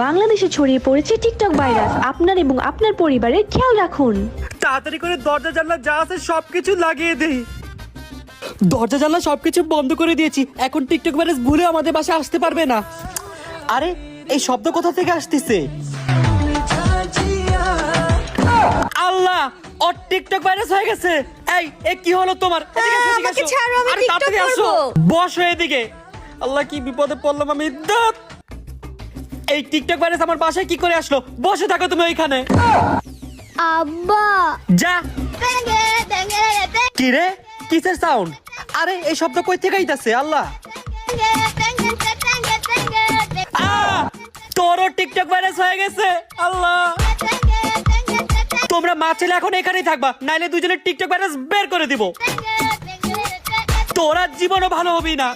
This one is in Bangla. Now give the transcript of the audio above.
বাংলাদেশে ছড়িয়ে পড়েছে টিকটক ভাইরাস। আপনার এবং আপনার পরিবারের খেয়াল রাখুন। তাড়াতাড়ি করে দরজা জানলা যা আছে সবকিছু লাগিয়ে দেই। দরজা জানলা সবকিছু বন্ধ করে দিয়েছি, এখন টিকটক ভাইরাস ভুলে আমাদের বাসায় আসতে পারবে না। আরে এই শব্দ কোথা থেকে আসতেছে? আল্লাহ, ওর টিকটক ভাইরাস হয়ে গেছে। এই কি হলো তোমার? এদিকে এসো, এদিকে আমাকে এসো। ছাড়ো, আমি আরে টিকটক তাড়াতাড়ি আসো। করবো। বসো এদিকে। আল্লাহ, কি বিপদে পড়লাম আমি। দাঁত, এই টিকটক ভাইরাস আমার বাসায় কি করে আসলো? বসে থাকো তুমি ওইখানে। আব্বা যা। কি রে, কিসের সাউন্ড? আরে এই শব্দ কই থেকে আইতাছে? আল্লাহ, তোরও টিকটক ভাইরাস হয়ে গেছে। আল্লাহ, তোমরা মা ছেলে এখন এখানেই থাকবা, নাইলে দুজনের টিকটক ভাইরাস বের করে দিব। তোরা জীবনও ভালো হবি না।